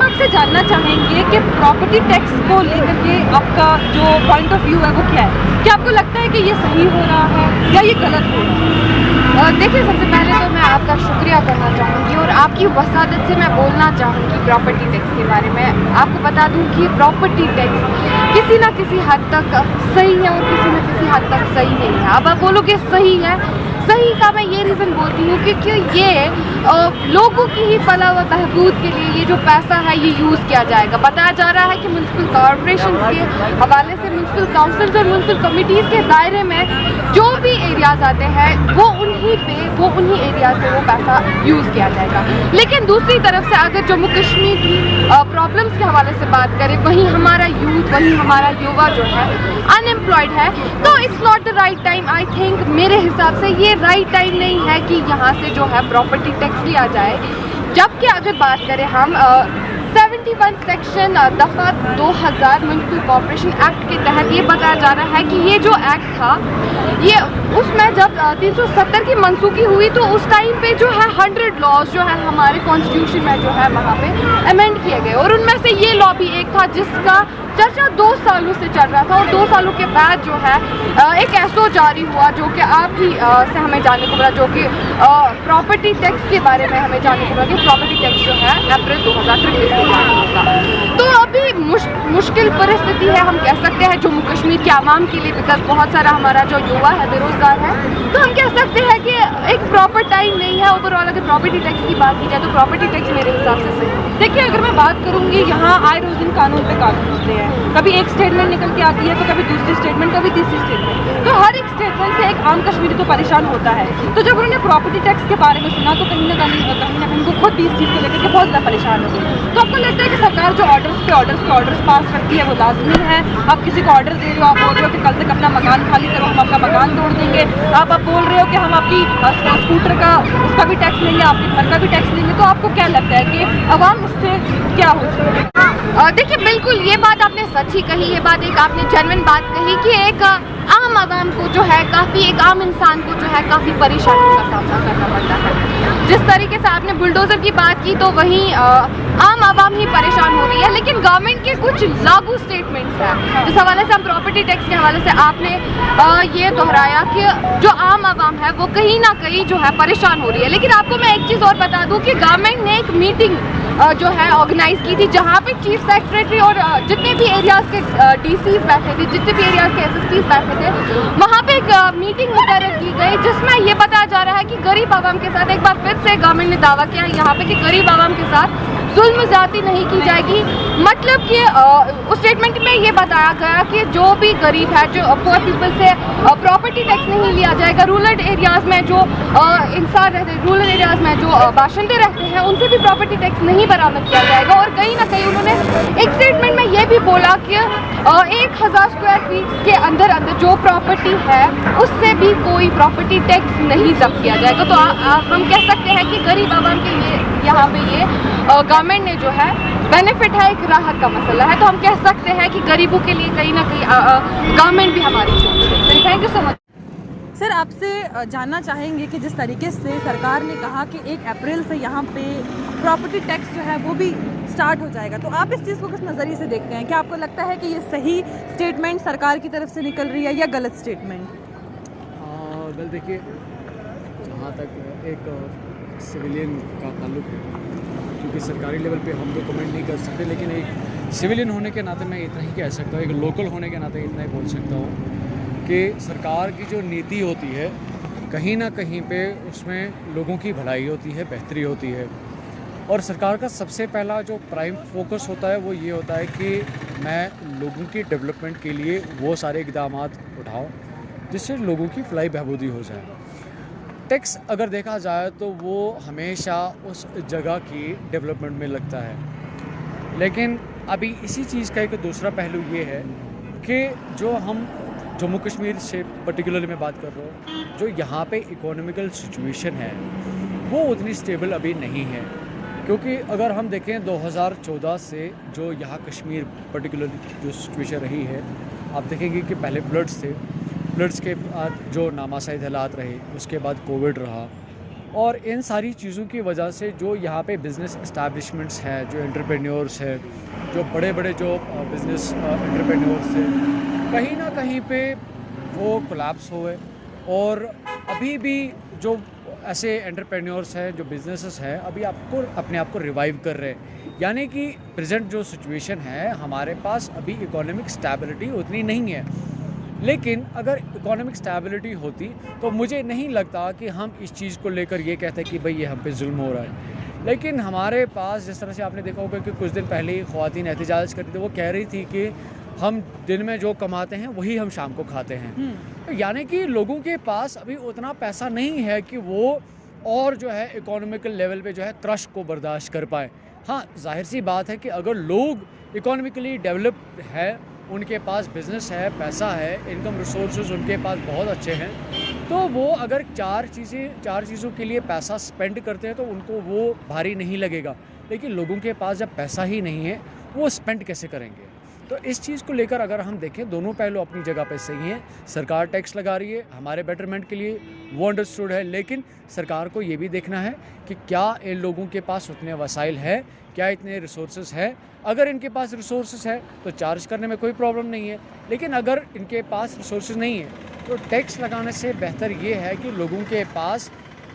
आपसे जानना चाहेंगे कि प्रॉपर्टी टैक्स को लेकर के आपका जो पॉइंट ऑफ व्यू है वो क्या है? क्या आपको लगता है कि ये सही हो रहा है या ये गलत हो रहा है? देखिए, सबसे पहले तो मैं आपका शुक्रिया करना चाहूँगी और आपकी वसादत से मैं बोलना चाहूँगी प्रॉपर्टी टैक्स के बारे में। आपको बता दूँ कि प्रॉपर्टी टैक्स किसी ना किसी हद तक सही है और किसी ना किसी हद तक सही नहीं है। अब आप बोलोगे सही है, सही का मैं ये रीज़न बोलती हूँ क्योंकि ये लोगों की ही फलाह व बहबूद के लिए ये जो पैसा है ये यूज़ किया जाएगा। बताया जा रहा है कि म्युनिसिपल कॉरपोरेशन के हवाले से म्युनिसिपल काउंसिल्स और म्युनिसिपल कमिटीज़ के दायरे में जो भी एरियाज़ आते हैं वो उन्हीं एरियाज़ में वो पैसा यूज़ किया जाएगा। लेकिन दूसरी तरफ से अगर जम्मू कश्मीर की प्रॉब्लम्स के हवाले से बात करें, वहीं हमारा यूथ, वहीं हमारा युवा जो है अनएम्प्लॉयड है, तो it's not the right time. I think मेरे हिसाब से ये राइट टाइम नहीं है कि यहाँ से जो है प्रॉपर्टी टैक्स लिया जाए। जबकि अगर बात करें हम 71 सेक्शन दफ़ा 2000 म्युनिसिपल कॉर्पोरेशन एक्ट के तहत ये बताया जा रहा है कि ये जो एक्ट था ये उसमें जब 370 की मनसूखी हुई तो उस टाइम पे जो है 100 लॉज जो है हमारे कॉन्स्टिट्यूशन में जो है वहाँ पे अमेंड किए गए और उनमें से ये लॉ भी एक था जिसका चर्चा 2 सालों से चल रहा था और 2 सालों के बाद जो है एक एसओ जारी हुआ जो कि आप ही से हमें जानने को मिला, जो कि प्रॉपर्टी टैक्स के बारे में हमें जानने को मिला कि प्रॉपर्टी टैक्स जो है अप्रैल 2023 से लागू होगा। तो अभी मुश्किल परिस्थिति है हम कह सकते हैं जम्मू कश्मीर के आवाम के लिए, बिकॉज बहुत सारा हमारा जो युवा है बेरोजगार है, तो हम कह सकते हैं कि एक प्रॉपर टाइम नहीं है ओवरऑल। अगर प्रॉपर्टी टैक्स की बात की जाए तो प्रॉपर्टी टैक्स मेरे हिसाब से सही है। देखिए, अगर मैं बात करूंगी, यहाँ आए रोज दिन कानून पे कानून होते हैं। कभी एक स्टेटमेंट निकल के आती है तो कभी दूसरी स्टेटमेंट, कभी तीसरी स्टेटमेंट, तो हर एक स्टेटमेंट से एक आम कश्मीरी तो परेशान होता है। तो जब उन्होंने प्रॉपर्टी टैक्स के बारे में सुना तो कहीं ना कहीं वो खुद भी इस चीज़ को लेकर के बहुत ज़्यादा परेशान हो गए। तो आपको लगता है कि सरकार जो ऑर्डर्स पास करती है वो लाजमी है? आप किसी को ऑर्डर दे रहे हो, आप बोल रहे हो कि कल तक अपना मकान खाली करो, हम आपका मकान तोड़ देंगे। आप बोल रहे हो कि हम आपकी स्कूटर का उसका भी टैक्स लेंगे, आपके घर का भी टैक्स लेंगे। तो आपको क्या लगता है कि अवाम इससे क्या हो जाए? देखिए, बिल्कुल ये बात आपने सच ही कही, ये बात एक आपने जेन्युइन बात कही कि एक आम आवाम को जो है काफ़ी, एक आम इंसान को जो है काफ़ी परेशानियों का सामना करना पड़ता है। जिस तरीके से आपने बुलडोज़र की बात की तो वहीं आम आवाम ही परेशान हो रही है, लेकिन गवर्नमेंट के कुछ लागू स्टेटमेंट्स हैं जिस हवाले से हम प्रॉपर्टी टैक्स के हवाले से आपने ये दोहराया कि जो आम आवाम है वो कहीं ना कहीं जो है परेशान हो रही है। लेकिन आपको मैं एक चीज़ और बता दूँ कि गवर्नमेंट ने एक मीटिंग जो है ऑर्गेनाइज की थी जहाँ पे चीफ सेक्रेटरी और जितने भी एरियाज़ के डीसीज बैठे थे, जितने भी एरियाज़ के एसएसपीज बैठे थे, वहाँ पे एक मीटिंग मुकर्रर की गई जिसमें ये बताया जा रहा है कि गरीब आवाम के साथ एक बार फिर से गवर्नमेंट ने दावा किया यहाँ पे कि गरीब आवाम के साथ जुल्म ज़्यादती नहीं की जाएगी। मतलब कि उस स्टेटमेंट में ये बताया गया कि जो भी गरीब है, जो पुअर पीपल से प्रॉपर्टी टैक्स नहीं लिया जाएगा। रूरल एरियाज़ में जो इंसान रहते हैं, रूरल एरियाज़ में जो बाशिंदे रहते हैं, उनसे भी प्रॉपर्टी टैक्स नहीं बरामद किया जाएगा। और कहीं ना कहीं उन्होंने एक स्टेटमेंट में ये भी बोला कि 1000 स्क्वायर फीट के अंदर जो प्रॉपर्टी है उससे भी कोई प्रॉपर्टी टैक्स नहीं जब्त किया जाएगा। तो हम कह सकते हैं कि गरीब आवाम के लिए यहाँ पे ये गवर्नमेंट ने जो है बेनिफिट है, एक राहत का मसला है। तो हम कह सकते हैं कि गरीबों के लिए कहीं ना कहीं गवर्नमेंट भी हमारी सोच रही है। Thank you so much. Sir, आपसे जानना चाहेंगे कि जिस तरीके से सरकार ने कहा कि 1 अप्रैल से यहाँ पे प्रॉपर्टी टैक्स जो है वो भी स्टार्ट हो जाएगा, तो आप इस चीज़ को किस नज़रिए से देखते हैं? क्या आपको लगता है कि ये सही स्टेटमेंट सरकार की तरफ से निकल रही है या गलत स्टेटमेंट? वेल, देखिए, जहाँ तक एक सिविलियन का ताल्लुक है, क्योंकि सरकारी लेवल पे हम तो कमेंट नहीं कर सकते, लेकिन एक सिविलियन होने के नाते मैं इतना ही कह सकता हूँ, एक लोकल होने के नाते इतना ही बोल सकता हूँ कि सरकार की जो नीति होती है कहीं ना कहीं पे उसमें लोगों की भलाई होती है, बेहतरी होती है। और सरकार का सबसे पहला जो प्राइम फोकस होता है वो ये होता है कि मैं लोगों की डेवलपमेंट के लिए वो सारे इक़दाम उठाऊँ जिससे लोगों की फलाई बहबूदी हो जाए। टैक्स अगर देखा जाए तो वो हमेशा उस जगह की डेवलपमेंट में लगता है, लेकिन अभी इसी चीज़ का एक दूसरा पहलू ये है कि जो हम जम्मू कश्मीर से पर्टिकुलरली मैं बात कर रहा हूँ, जो यहाँ पे इकोनॉमिकल सिचुएशन है वो उतनी स्टेबल अभी नहीं है। क्योंकि अगर हम देखें 2014 से जो यहाँ कश्मीर पर्टिकुलरली जो सिचुएशन रही है, आप देखेंगे कि पहले फ्लड्स थे, फ्लड्स के बाद जो नामासाइद हालात रहे, उसके बाद कोविड रहा, और इन सारी चीज़ों की वजह से जो यहाँ पे बिज़नेस इस्टेब्लिशमेंट्स हैं, जो एंटरप्रेन्योर्स हैं, जो बड़े बड़े जो बिज़नेस एंटरप्रेन्योर्स हैं, कहीं ना कहीं पे वो कोलैप्स हुए। और अभी भी जो ऐसे एंटरप्रेन्योर्स हैं, जो बिजनेसेस हैं, अभी आपको अपने आप को रिवाइव कर रहे हैं। यानी कि प्रेजेंट जो सिचुएशन है, हमारे पास अभी इकोनॉमिक स्टेबिलिटी उतनी नहीं है, लेकिन अगर इकोनॉमिक स्टेबिलिटी होती तो मुझे नहीं लगता कि हम इस चीज़ को लेकर ये कहते कि भाई ये हम पे जुल्म हो रहा है। लेकिन हमारे पास जिस तरह से आपने देखा होगा कि कुछ दिन पहले ही ख़वातीन एहतजाज करती थी, वो कह रही थी कि हम दिन में जो कमाते हैं वही हम शाम को खाते हैं। तो यानी कि लोगों के पास अभी उतना पैसा नहीं है कि वो और जो है इकोनॉमिकल लेवल पे जो है क्रश को बर्दाश्त कर पाए। हाँ, जाहिर सी बात है कि अगर लोग इकोनॉमिकली डेवलप्ड है, उनके पास बिज़नेस है, पैसा है, इनकम रिसोर्सेज उनके पास बहुत अच्छे हैं, तो वो अगर चार चीज़ों के लिए पैसा स्पेंड करते हैं तो उनको वो भारी नहीं लगेगा। लेकिन लोगों के पास जब पैसा ही नहीं है, वो स्पेंड कैसे करेंगे? तो इस चीज़ को लेकर अगर हम देखें, दोनों पहलू अपनी जगह पे सही हैं। सरकार टैक्स लगा रही है हमारे बेटरमेंट के लिए, वो अंडरस्टूड है, लेकिन सरकार को ये भी देखना है कि क्या इन लोगों के पास उतने वसाइल है, क्या इतने रिसोर्सेज है। अगर इनके पास रिसोर्सेज है तो चार्ज करने में कोई प्रॉब्लम नहीं है, लेकिन अगर इनके पास रिसोर्सेज नहीं है तो टैक्स लगाने से बेहतर ये है कि लोगों के पास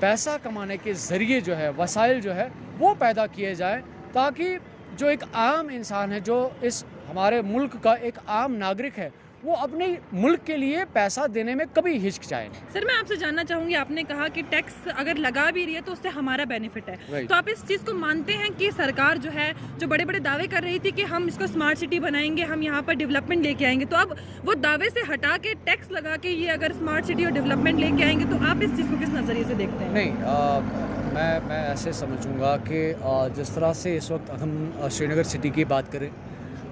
पैसा कमाने के ज़रिए जो है वसाइल जो है वो पैदा किए जाए, ताकि जो एक आम इंसान है, जो इस हमारे मुल्क का एक आम नागरिक है, वो अपने मुल्क के लिए पैसा देने में कभी हिचकिचाए नहीं। सर, मैं आपसे जानना चाहूँगी, आपने कहा कि टैक्स अगर लगा भी रही है तो उससे हमारा बेनिफिट है, तो आप इस चीज़ को मानते हैं कि सरकार जो है, जो बड़े बड़े दावे कर रही थी कि हम इसको स्मार्ट सिटी बनाएंगे, हम यहाँ पर डेवलपमेंट लेके आएंगे, तो अब वो दावे से हटा के टैक्स लगा के ये अगर स्मार्ट सिटी और डेवलपमेंट लेके आएंगे, तो आप इस चीज़ को किस नज़रिए से देखते हैं? नहीं, मैं ऐसे समझूंगा कि जिस तरह से इस वक्त हम श्रीनगर सिटी की बात करें,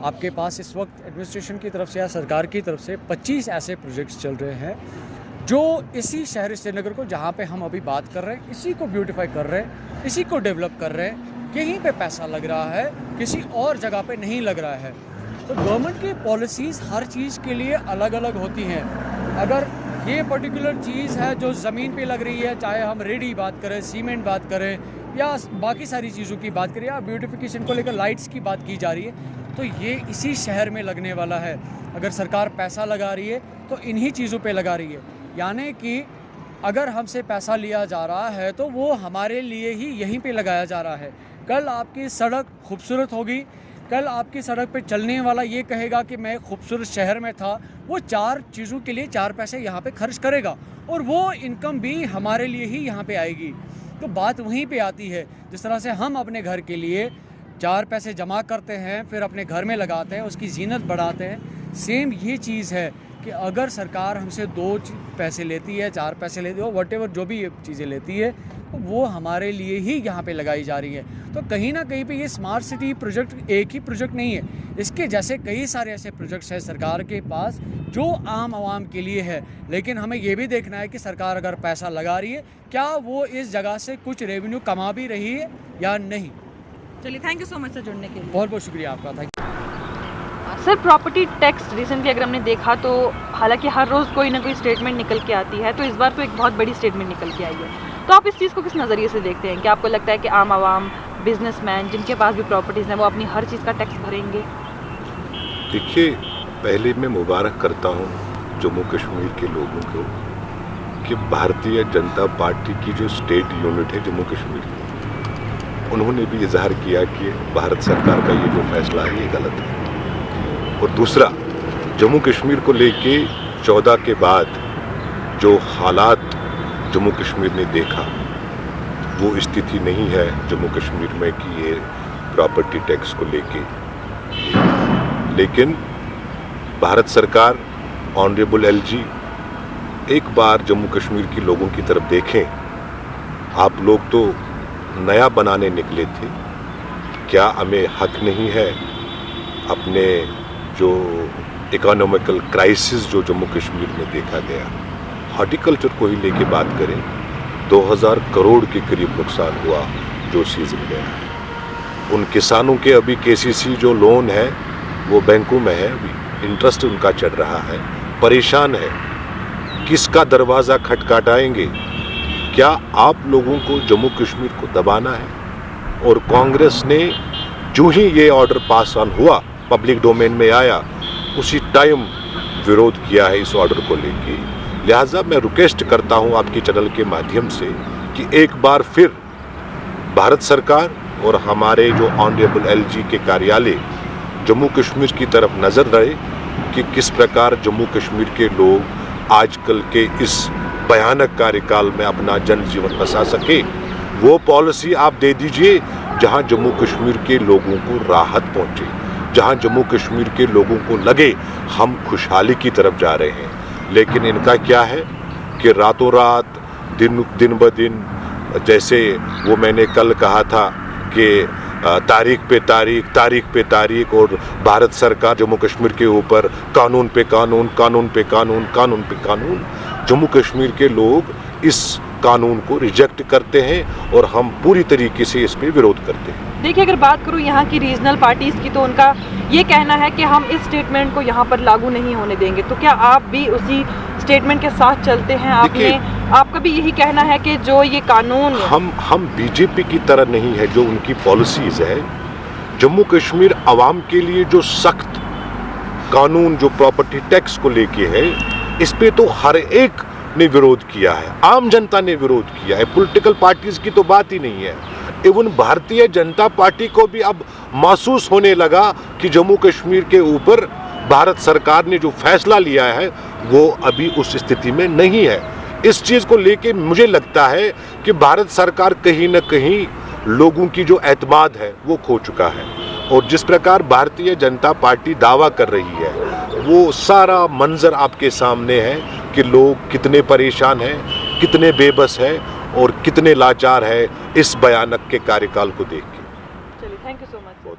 आपके पास इस वक्त एडमिनिस्ट्रेशन की तरफ से या सरकार की तरफ से 25 ऐसे प्रोजेक्ट्स चल रहे हैं जो इसी शहर श्रीनगर को, जहाँ पे हम अभी बात कर रहे हैं, इसी को ब्यूटीफाई कर रहे हैं, इसी को डेवलप कर रहे हैं। कहीं पे पैसा लग रहा है, किसी और जगह पे नहीं लग रहा है। तो गवर्नमेंट की पॉलिसीज़ हर चीज़ के लिए अलग अलग होती हैं। अगर ये पर्टिकुलर चीज़ है जो ज़मीन पे लग रही है, चाहे हम रेडी बात करें, सीमेंट बात करें, या बाकी सारी चीज़ों की बात करें, या ब्यूटिफिकेशन को लेकर लाइट्स की बात की जा रही है, तो ये इसी शहर में लगने वाला है। अगर सरकार पैसा लगा रही है तो इन्हीं चीज़ों पे लगा रही है। यानी कि अगर हमसे पैसा लिया जा रहा है तो वो हमारे लिए ही यहीं पे लगाया जा रहा है। कल आपकी सड़क खूबसूरत होगी, कल आपकी सड़क पे चलने वाला ये कहेगा कि मैं खूबसूरत शहर में था, वो 4 चीज़ों के लिए 4 पैसे यहाँ पे खर्च करेगा, और वो इनकम भी हमारे लिए ही यहाँ पे आएगी। तो बात वहीं पे आती है, जिस तरह से हम अपने घर के लिए 4 पैसे जमा करते हैं, फिर अपने घर में लगाते हैं, उसकी जीनत बढ़ाते हैं, सेम ये चीज़ है कि अगर सरकार हमसे 2 पैसे लेती है, 4 पैसे लेती है, व्हाटएवर जो भी चीज़ें लेती है, तो वो हमारे लिए ही यहाँ पे लगाई जा रही है। तो कहीं ना कहीं पे ये स्मार्ट सिटी प्रोजेक्ट एक ही प्रोजेक्ट नहीं है, इसके जैसे कई सारे ऐसे प्रोजेक्ट्स हैं सरकार के पास जो आम आवाम के लिए है। लेकिन हमें ये भी देखना है कि सरकार अगर पैसा लगा रही है, क्या वो इस जगह से कुछ रेवेन्यू कमा भी रही है या नहीं। चलिए, thank you so much sir जुड़ने के लिए। बहुत बहुत शुक्रिया आपका। Thank you sir. Property tax recently अगर हमने देखा तो हालांकि हर रोज़ कोई ना कोई स्टेटमेंट निकल के आती है, तो इस बार तो एक बहुत बड़ी स्टेटमेंट निकल के आई है, तो आप इस चीज़ को किस नज़रिए से देखते हैं? क्या आपको लगता है कि आम आवाम, बिजनेसमैन जिनके पास भी प्रॉपर्टीज़ हैं, वो अपनी हर चीज़ का टैक्स भरेंगे? देखिए, पहले मैं मुबारक करता हूँ जम्मू कश्मीर के लोगों को कि भारतीय जनता पार्टी की जो स्टेट यूनिट है जम्मू कश्मीर, उन्होंने भी इजहार किया कि भारत सरकार का ये जो फैसला है ये गलत है। और दूसरा, जम्मू कश्मीर को लेके 14 के बाद जो हालात जम्मू कश्मीर ने देखा, वो स्थिति नहीं है जम्मू कश्मीर में कि ये प्रॉपर्टी टैक्स को लेके। लेकिन भारत सरकार, ऑनरेबल एलजी, एक बार जम्मू कश्मीर के लोगों की तरफ देखें। आप लोग तो नया बनाने निकले थे, क्या हमें हक नहीं है अपने जो इकोनॉमिकल क्राइसिस जो जम्मू कश्मीर में देखा गया, हॉर्टिकल्चर को ही लेके बात करें, 2000 करोड़ के करीब नुकसान हुआ जो सीजन में। उन किसानों के अभी केसीसी जो लोन है वो बैंकों में है, अभी इंटरेस्ट उनका चढ़ रहा है, परेशान है। किसका दरवाज़ा खटखटाएंगे, क्या आप लोगों को जम्मू कश्मीर को दबाना है? और कांग्रेस ने जो ही ये ऑर्डर पास ऑन हुआ, पब्लिक डोमेन में आया, उसी टाइम विरोध किया है इस ऑर्डर को लेके। लिहाजा मैं रिक्वेस्ट करता हूं आपके चैनल के माध्यम से कि एक बार फिर भारत सरकार और हमारे जो ऑनरेबल एलजी के कार्यालय जम्मू कश्मीर की तरफ नज़र रहे कि किस प्रकार जम्मू कश्मीर के लोग आजकल के इस भयानक कार्यकाल में अपना जनजीवन बसा सके। वो पॉलिसी आप दे दीजिए जहां जम्मू कश्मीर के लोगों को राहत पहुंचे, जहां जम्मू कश्मीर के लोगों को लगे हम खुशहाली की तरफ जा रहे हैं। लेकिन इनका क्या है कि रातों रात दिन ब दिन, जैसे वो मैंने कल कहा था कि तारीख पे तारीख और भारत सरकार जम्मू कश्मीर के ऊपर कानून पे कानून, कानून पे कानून, कानून पे कानून। जम्मू कश्मीर के लोग इस कानून को रिजेक्ट करते हैं और हम पूरी तरीके से इस पे विरोध करते हैं। देखिए, अगर बात करूँ यहाँ की रीजनल पार्टीज़ की, तो उनका ये कहना है कि हम इस स्टेटमेंट को यहाँ पर लागू नहीं होने देंगे। तो क्या आप भी उसी स्टेटमेंट के साथ चलते हैं? आपका भी यही कहना है कि जो ये कानून हम बीजेपी की तरह नहीं है, जो उनकी पॉलिसीज है। जम्मू कश्मीर आवाम के लिए जो सख्त कानून जो प्रॉपर्टी टैक्स को लेके है, इस पे तो हर एक ने विरोध किया है, आम जनता ने विरोध किया है। पॉलिटिकल पार्टीज की तो बात ही नहीं है। इवन भारतीय जनता पार्टी को भी अब महसूस होने लगा कि जम्मू कश्मीर के ऊपर भारत सरकार ने जो फैसला लिया है वो अभी उस स्थिति में नहीं है। इस चीज़ को लेके मुझे लगता है कि भारत सरकार कहीं न कहीं लोगों की जो एतमाद है वो खो चुका है। और जिस प्रकार भारतीय जनता पार्टी दावा कर रही है, वो सारा मंजर आपके सामने है कि लोग कितने परेशान हैं, कितने बेबस हैं और कितने लाचार हैं इस भयानक के कार्यकाल को देख के। चलिए, थैंक यू सो मच।